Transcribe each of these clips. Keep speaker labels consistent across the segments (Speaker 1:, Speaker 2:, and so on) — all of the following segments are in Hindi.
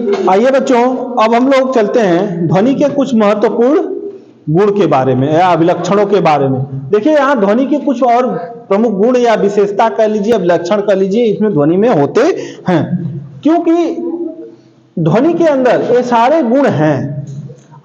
Speaker 1: आइए बच्चों, अब हम लोग चलते हैं ध्वनि के कुछ महत्वपूर्ण गुण के बारे में या अभिलक्षणों के बारे में। देखिए यहाँ ध्वनि के कुछ और प्रमुख गुण या विशेषता कह लीजिए, अभिलक्षण कह लीजिए, इसमें ध्वनि में होते हैं, क्योंकि ध्वनि के अंदर ये सारे गुण हैं।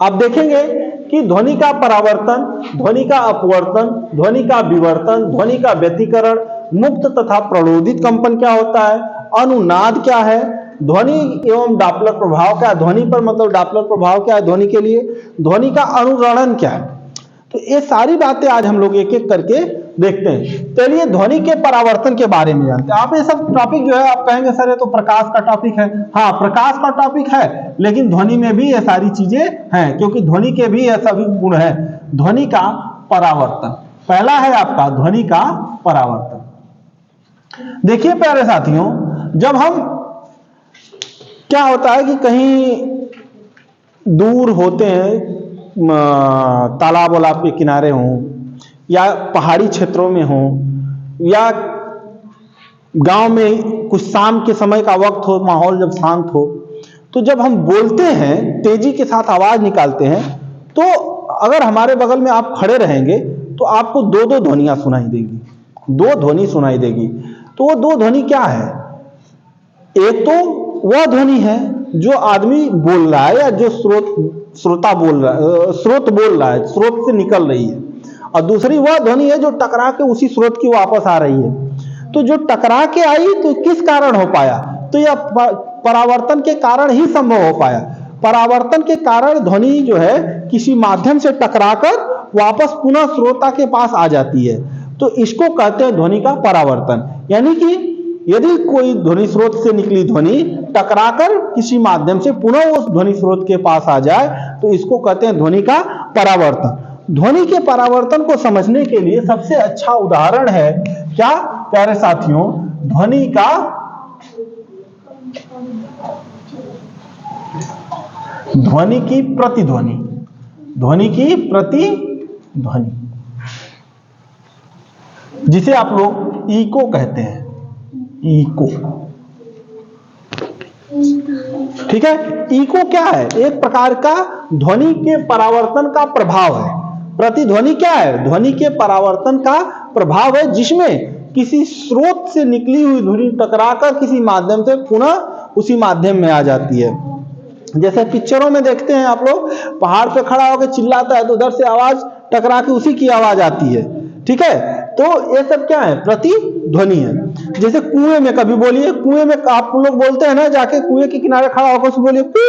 Speaker 1: आप देखेंगे कि ध्वनि का परावर्तन, ध्वनि का अपवर्तन, ध्वनि का विवर्तन, ध्वनि का व्यतिकरण, मुक्त तथा प्रणोदित कंपन क्या होता है, अनुनाद क्या है, ध्वनि एवं डॉपलर प्रभाव क्या है, ध्वनि पर मतलब डॉपलर प्रभाव क्या है ध्वनि के लिए, ध्वनि का अनुरणन क्या है। तो ये सारी बातें आज हम लोग एक एक करके देखते हैं। चलिए ध्वनि के परावर्तन के बारे में जानते हैं। आप ये सब टॉपिक जो है आप कहेंगे सर ये तो प्रकाश का टॉपिक है। हाँ, प्रकाश का टॉपिक है, लेकिन ध्वनि में भी ये सारी चीजें हैं, क्योंकि ध्वनि के भी ये सभी गुण है। ध्वनि का परावर्तन पहला है आपका ध्वनि का परावर्तन। देखिए प्यारे साथियों, जब हम क्या होता है कि कहीं दूर होते हैं, तालाब वालाब के किनारे हों या पहाड़ी क्षेत्रों में हों या गांव में कुछ शाम के समय का वक्त हो, माहौल जब शांत हो, तो जब हम बोलते हैं, तेजी के साथ आवाज निकालते हैं, तो अगर हमारे बगल में आप खड़े रहेंगे तो आपको दो दो ध्वनियां सुनाई देगी, दो ध्वनि सुनाई देगी। तो वो दो ध्वनि क्या है? एक तो वह ध्वनि है जो आदमी बोल रहा है या जो श्रोता बोल रहा है, स्रोत बोल रहा है, स्रोत से निकल रही है, और दूसरी वह ध्वनि है जो टकरा के उसी स्रोत की वापस आ रही है। तो जो टकरा के आई तो किस कारण हो पाया? तो यह परावर्तन के कारण ही संभव हो पाया। परावर्तन के कारण ध्वनि जो है किसी माध्यम से टकराकर वापस पुनः श्रोता के पास आ जाती है, तो इसको कहते हैं ध्वनि का परावर्तन। यानी कि यदि कोई ध्वनि स्रोत से निकली ध्वनि टकराकर किसी माध्यम से पुनः उस ध्वनि स्रोत के पास आ जाए, तो इसको कहते हैं ध्वनि का परावर्तन। ध्वनि के परावर्तन को समझने के लिए सबसे अच्छा उदाहरण है क्या प्यारे साथियों? ध्वनि का ध्वनि की प्रतिध्वनि, ध्वनि की प्रतिध्वनि, जिसे आप लोग इको कहते हैं, इको। ठीक है, इको क्या है? एक प्रकार का ध्वनि के परावर्तन का प्रभाव है। प्रतिध्वनि क्या है? ध्वनि के परावर्तन का प्रभाव है, जिसमें किसी स्रोत से निकली हुई ध्वनि टकराकर किसी माध्यम से पुनः उसी माध्यम में आ जाती है। जैसे पिक्चरों में देखते हैं आप लोग, पहाड़ पे खड़ा होकर चिल्लाता है तो उधर से आवाज टकरा के उसी की आवाज आती है। ठीक है, तो ये सब क्या है? प्रतिध्वनि है। जैसे कुएं में कभी बोलिए, कुएं में आप लोग बोलते हैं ना, जाके कुएं के किनारे खड़ा होकर उसको बोलिए कू,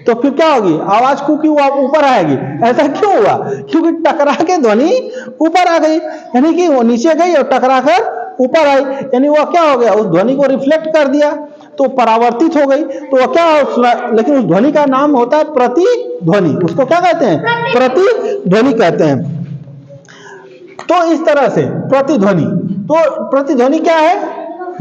Speaker 1: तो फिर क्या होगी? आवाज कू की ऊपर आएगी। ऐसा क्यों हुआ? क्योंकि टकरा के ध्वनि ऊपर आ गई, यानी कि वो नीचे गई और टकरा कर ऊपर आई, यानी वह क्या हो गया? उस ध्वनि को रिफ्लेक्ट कर दिया, तो परावर्तित हो गई। तो वह क्या सुना? लेकिन उस ध्वनि का नाम होता है प्रतिध्वनि। उसको क्या कहते हैं? प्रतिध्वनि कहते हैं। तो इस तरह से प्रतिध्वनि, तो प्रतिध्वनि क्या है?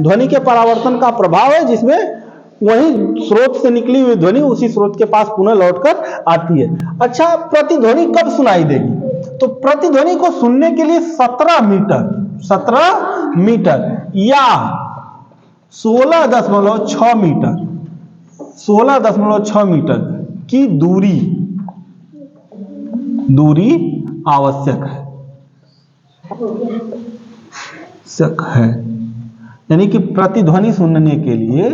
Speaker 1: ध्वनि के परावर्तन का प्रभाव है, जिसमें वही स्रोत से निकली हुई ध्वनि उसी स्रोत के पास पुनः लौटकर आती है। अच्छा, प्रतिध्वनि कब सुनाई देगी? तो प्रतिध्वनि को सुनने के लिए 17 मीटर या 16.6 मीटर, 16.6 मीटर की दूरी आवश्यक है। यानी कि प्रतिध्वनि सुनने के लिए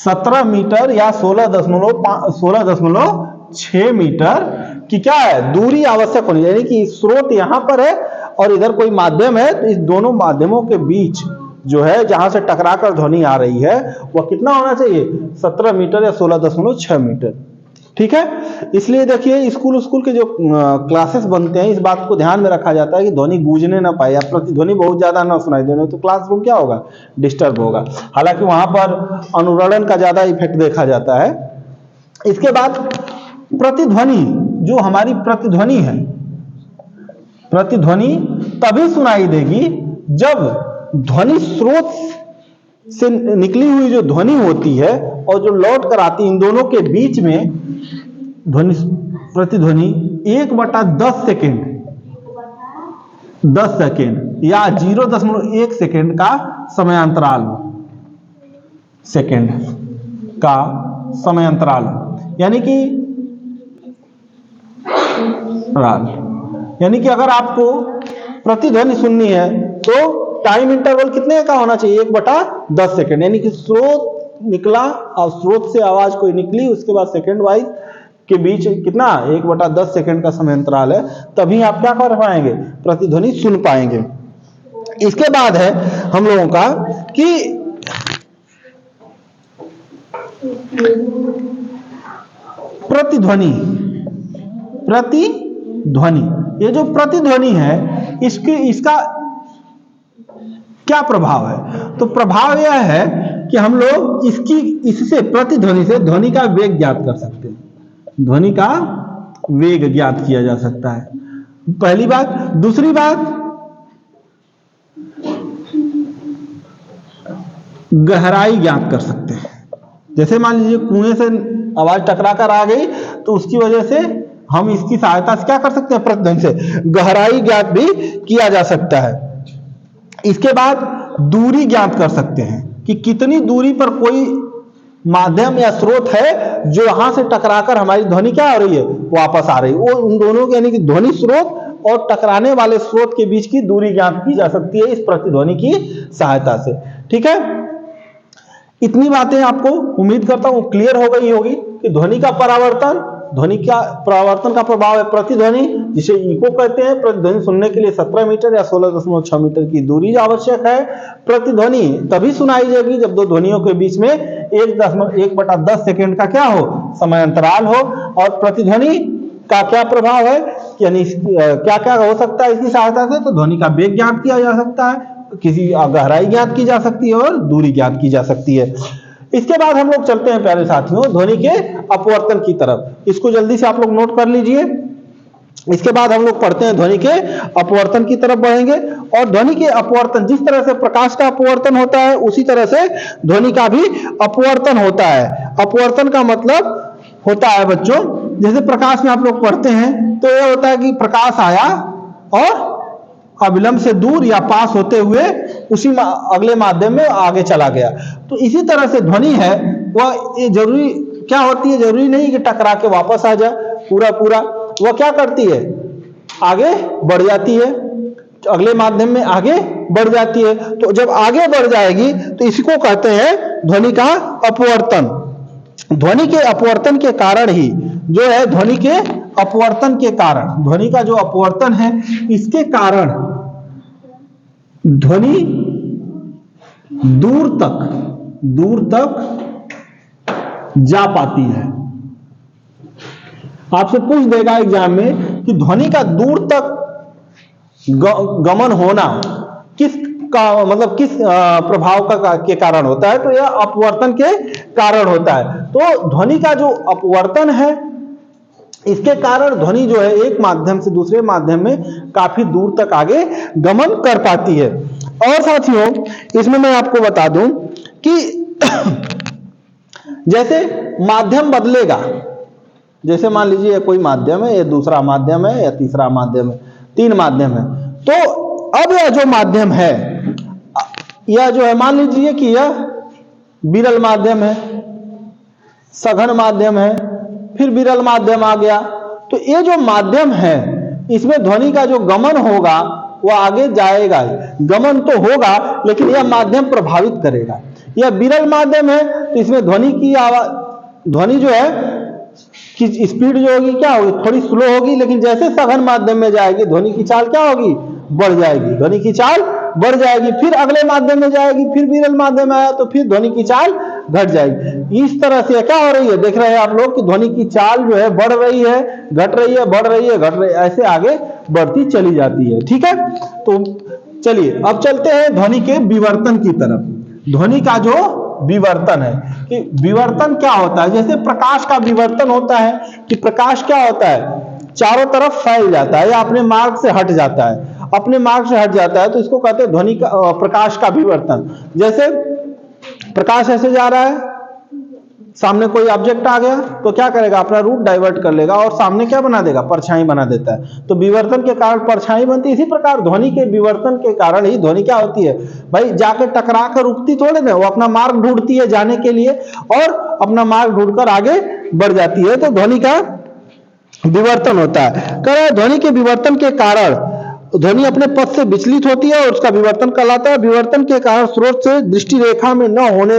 Speaker 1: 17 मीटर या 16.6 मीटर की क्या है? दूरी आवश्यक होनी। यानी कि स्रोत यहां पर है और इधर कोई माध्यम है, तो इस दोनों माध्यमों के बीच जो है जहां से टकराकर ध्वनि आ रही है वह कितना होना चाहिए? 17 मीटर या 16.6 मीटर। ठीक है, इसलिए देखिए स्कूल के जो क्लासेस बनते हैं, इस बात को ध्यान में रखा जाता है कि ध्वनि गूंजने ना पाए या प्रतिध्वनि बहुत ज्यादा ना सुनाई देने, तो क्लासरूम क्या होगा? डिस्टर्ब होगा। हालांकि वहां पर अनुरणन का ज्यादा इफेक्ट देखा जाता है। इसके बाद प्रतिध्वनि, जो हमारी प्रतिध्वनि है, प्रतिध्वनि तभी सुनाई देगी जब ध्वनि स्रोत से निकली हुई जो ध्वनि होती है और जो लौट कर आती, इन दोनों के बीच में ध्वनि प्रतिध्वनि 1/10 सेकेंड 10 सेकेंड या 0.1 सेकेंड का समयांतराल, सेकेंड का समयांतराल, यानी कि अगर आपको प्रतिध्वनि सुननी है तो टाइम इंटरवल कितने का होना चाहिए? 1/10 सेकेंड, यानी कि स्रोत निकला और स्रोत से आवाज कोई निकली, उसके बाद सेकेंड वाइज के बीच कितना 1/10 सेकेंड का समय अंतराल है, तभी आप क्या कर पाएंगे? प्रतिध्वनि सुन पाएंगे। इसके बाद है हम लोगों का कि प्रतिध्वनि। ये जो प्रतिध्वनि है इसका क्या प्रभाव है? तो प्रभाव यह है कि हम लोग इससे प्रतिध्वनि से ध्वनि का वेग ज्ञात कर सकते हैं। ध्वनि का वेग ज्ञात किया जा सकता है, पहली बात। दूसरी बात, गहराई ज्ञात कर सकते हैं। जैसे मान लीजिए कुएं से आवाज टकराकर आ गई तो उसकी वजह से हम इसकी सहायता से क्या कर सकते हैं? प्रतिध्वनि से गहराई ज्ञात भी किया जा सकता है। इसके बाद दूरी ज्ञात कर सकते हैं कि कितनी दूरी पर कोई माध्यम या स्रोत है जो यहां से टकराकर हमारी ध्वनि क्या हो रही है? वापस आ रही है। वो उन दोनों के यानी कि ध्वनि स्रोत और टकराने वाले स्रोत के बीच की दूरी ज्ञात की जा सकती है इस प्रतिध्वनि की सहायता से। ठीक है, इतनी बातें आपको उम्मीद करता हूं क्लियर हो गई होगी कि ध्वनि का परावर्तन का प्रभाव है प्रतिध्वनि, जिसे इको कहते हैं। प्रतिध्वनि सुनने के लिए 17 मीटर या 16.6 मीटर की दूरी आवश्यक है। प्रतिध्वनि तभी सुनाई जाएगी जब दो ध्वनियों के बीच में 1/10 सेकेंड का क्या हो? समय अंतराल हो। और प्रतिध्वनि का क्या प्रभाव है, यानी क्या क्या हो सकता है इसकी सहायता से? तो ध्वनि का वेग ज्ञात किया जा सकता है, किसी गहराई ज्ञात की जा सकती है और दूरी ज्ञात की जा सकती है। इसके बाद हम लोग चलते हैं प्यारे साथियों ध्वनि के अपवर्तन की तरफ। इसको जल्दी से आप लोग नोट कर लीजिए। इसके बाद हम लोग पढ़ते हैं ध्वनि के अपवर्तन की तरफ बढ़ेंगे। और ध्वनि के अपवर्तन, जिस तरह से प्रकाश का अपवर्तन होता है उसी तरह से ध्वनि का भी अपवर्तन होता है। अपवर्तन का मतलब होता है बच्चों, जैसे प्रकाश में आप लोग पढ़ते हैं तो यह होता है कि प्रकाश आया और अविलंब से दूर या पास होते हुए उसी अगले माध्यम में आगे चला गया। तो इसी तरह से ध्वनि है वह जरूरी क्या होती है? जरूरी नहीं कि टकरा के वापस आ जाए पूरा। वह क्या करती है? आगे बढ़ जाती है, अगले माध्यम में आगे बढ़ जाती है। तो जब आगे बढ़ जाएगी तो इसको कहते हैं ध्वनि का अपवर्तन। ध्वनि के अपवर्तन के कारण ही जो है ध्वनि के अपवर्तन के कारण, ध्वनि का जो अपवर्तन है इसके कारण ध्वनि दूर तक जा पाती है। आपसे पूछ देगा एग्जाम में कि ध्वनि का दूर तक गमन होना किस प्रभाव के कारण होता है? तो यह अपवर्तन के कारण होता है। तो ध्वनि का जो अपवर्तन है इसके कारण ध्वनि जो है एक माध्यम से दूसरे माध्यम में काफी दूर तक आगे गमन कर पाती है। और साथियों इसमें मैं आपको बता दूं कि जैसे माध्यम बदलेगा, जैसे मान लीजिए कोई माध्यम है, ये दूसरा माध्यम है या तीसरा माध्यम है, 3 माध्यम है। तो अब यह जो माध्यम है, यह जो है मान लीजिए कि यह विरल माध्यम है, सघन माध्यम है, फिर विरल माध्यम आ गया। तो ये जो माध्यम है इसमें ध्वनि का जो गमन होगा वह आगे जाएगा, गमन तो होगा लेकिन यह माध्यम प्रभावित करेगा। यह विरल माध्यम है तो इसमें ध्वनि जो है कि स्पीड जो होगी क्या होगी? थोड़ी स्लो होगी। लेकिन जैसे सघन माध्यम में जाएगी ध्वनि की चाल क्या होगी? बढ़ जाएगी, ध्वनि की चाल बढ़ जाएगी। फिर अगले माध्यम में जाएगी, फिर विरल माध्यम आया तो फिर ध्वनि की चाल घट जाएगी। इस तरह से क्या हो रही है, देख रहे हैं आप लोग कि ध्वनि की चाल जो है बढ़ रही है, घट रही है, बढ़ रही है, घट रही है, ऐसे आगे बढ़ती चली जाती है। ठीक है, तो चलिए अब चलते हैं ध्वनि के विवर्तन की तरफ। ध्वनि का जो विवर्तन है कि विवर्तन क्या होता है? जैसे प्रकाश का विवर्तन होता है कि प्रकाश क्या होता है? चारों तरफ फैल जाता है या अपने मार्ग से हट जाता है, अपने मार्ग से हट जाता है, तो इसको कहते हैं ध्वनि का प्रकाश का विवर्तन। जैसे प्रकाश ऐसे जा रहा है, सामने कोई ऑब्जेक्ट आ गया तो क्या करेगा, अपना रूट डाइवर्ट कर लेगा और सामने क्या बना देगा, परछाई बना देता है। तो विवर्तन के कारण परछाई बनती है। इसी प्रकार ध्वनि के विवर्तन के कारण ही ध्वनि क्या होती है भाई, जाके टकरा कर रुकती थोड़े ना, वो अपना मार्ग ढूंढती है जाने के लिए और अपना मार्ग ढूंढकर आगे बढ़ जाती है। तो ध्वनि का विवर्तन होता है। कह रहा है ध्वनि के विवर्तन के कारण ध्वनि अपने पथ से विचलित होती है और उसका विवर्तन कहलाता है। विवर्तन के कारण स्रोत से दृष्टि रेखा में न होने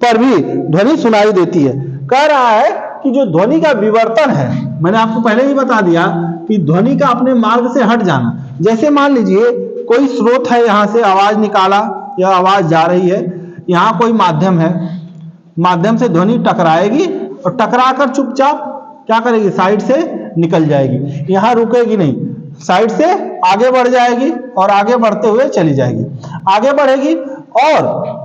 Speaker 1: पर भी ध्वनि सुनाई देती है। कह रहा है कि जो ध्वनि का विवर्तन है, मैंने आपको पहले ही बता दिया कि ध्वनि का अपने मार्ग से हट जाना। जैसे मान लीजिए कोई स्रोत है, यहां से आवाज निकाला या आवाज जा रही है, यहां कोई माध्यम है, माध्यम से ध्वनि टकराएगी और टकराकर चुपचाप क्या करेगी, साइड से निकल जाएगी, यहां रुकेगी नहीं, साइड से आगे बढ़ जाएगी और आगे बढ़ते हुए चली जाएगी, आगे बढ़ेगी। और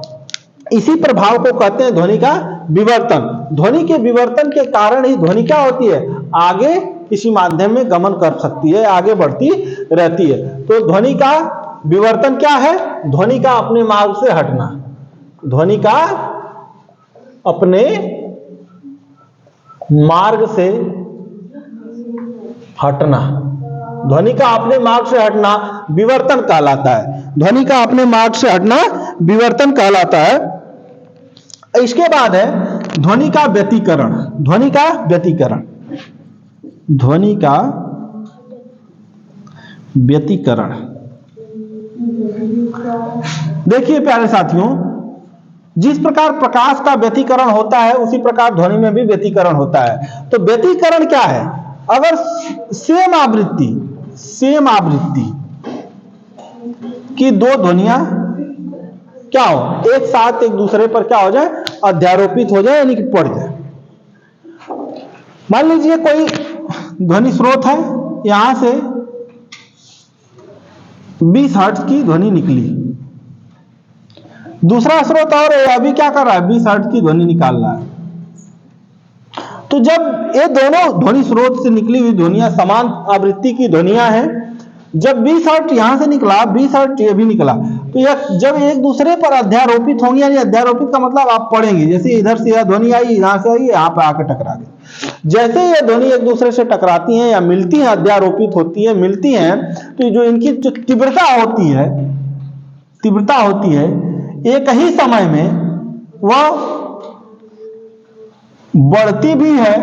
Speaker 1: इसी प्रभाव को कहते हैं ध्वनि का विवर्तन। ध्वनि के विवर्तन के कारण ही ध्वनि क्या होती है, आगे किसी माध्यम में गमन कर सकती है, आगे बढ़ती रहती है। तो ध्वनि का विवर्तन क्या है, ध्वनि का अपने मार्ग से हटना, ध्वनि का अपने मार्ग से हटना, ध्वनि का अपने मार्ग से हटना विवर्तन कहलाता है। ध्वनि का अपने मार्ग से हटना विवर्तन कहलाता है। इसके बाद है ध्वनि का व्यतिकरण। ध्वनि का व्यतिकरण, ध्वनि का व्यतिकरण। देखिए प्यारे साथियों, जिस प्रकार प्रकाश का व्यतिकरण होता है उसी प्रकार ध्वनि में भी व्यतिकरण होता है। तो व्यतिकरण क्या है, अगर सेम आवृत्ति की दो ध्वनियां क्या हो, एक साथ एक दूसरे पर क्या हो जाए, अध्यारोपित हो जाए, यानी कि पड़ जाए। मान लीजिए कोई ध्वनि स्रोत है, यहां से 20 हर्ट्ज की ध्वनि निकली, दूसरा स्रोत और अभी क्या कर रहा है, 20 हर्ट्ज की ध्वनि निकाल रहा है। तो जब ये दोनों ध्वनि स्रोत से निकली हुई ध्वनियां समान आवृत्ति की ध्वनियां हैं, जब 20 हर्ट्ज यहां से निकला, 20 हर्ट्ज ये भी निकला, तो यह जब एक दूसरे पर अध्यारोपित होंगे, यानी अध्यारोपित का मतलब आप पढ़ेंगे, जैसे इधर से यह ध्वनि आई, यहां से आई, यहां पर आकर टकरा गई। जैसे ये ध्वनि एक दूसरे से टकराती हैं या मिलती हैं, अध्यारोपित होती है, मिलती हैं, तो जो इनकी जो तीव्रता होती है एक ही समय में वह बढ़ती भी है,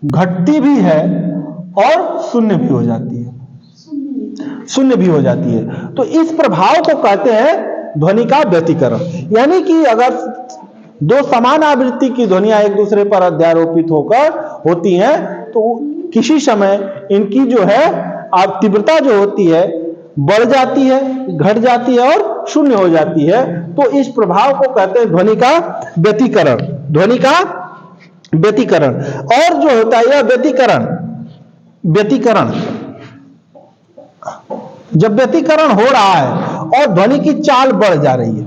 Speaker 1: घटती भी है और शून्य भी हो जाती है। तो इस प्रभाव को कहते हैं ध्वनि का व्यतिकरण। यानी कि अगर दो समान आवृत्ति की ध्वनियां एक दूसरे पर अध्यारोपित होकर होती हैं, तो किसी समय इनकी जो है तीव्रता जो होती है बढ़ जाती है, घट जाती है और शून्य हो जाती है। तो इस प्रभाव को कहते हैं ध्वनि का व्यतिकरण। ध्वनि का व्यतिकरण। और जो होता है यह व्यतिकरण जब व्यतिकरण हो रहा है और ध्वनि की चाल बढ़ जा रही है,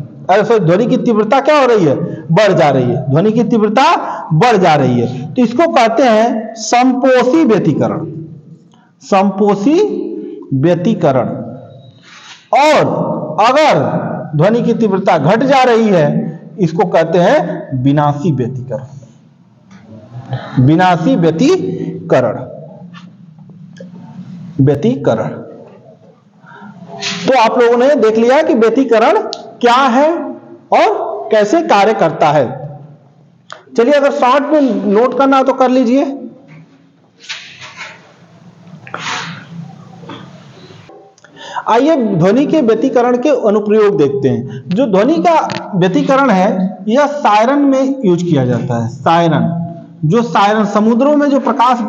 Speaker 1: ध्वनि की तीव्रता क्या हो रही है, बढ़ जा रही है, ध्वनि की तीव्रता बढ़ जा रही है, तो इसको कहते हैं समपोषी व्यतिकरण। समपोषी व्यतिकरण। और अगर ध्वनि की तीव्रता घट जा रही है, इसको कहते हैं विनाशी व्यतिकरण। विनाशी व्यतिकरण। तो आप लोगों ने देख लिया कि व्यतिकरण क्या है और कैसे कार्य करता है। चलिए अगर शॉर्ट में नोट करना हो तो कर लीजिए। आइए ध्वनि के व्यतिकरण के अनुप्रयोग देखते हैं। जो ध्वनि का व्यतिकरण है यह सायरन में यूज किया जाता है। सायरन, जो सायरन समुद्रों में जो प्रकाश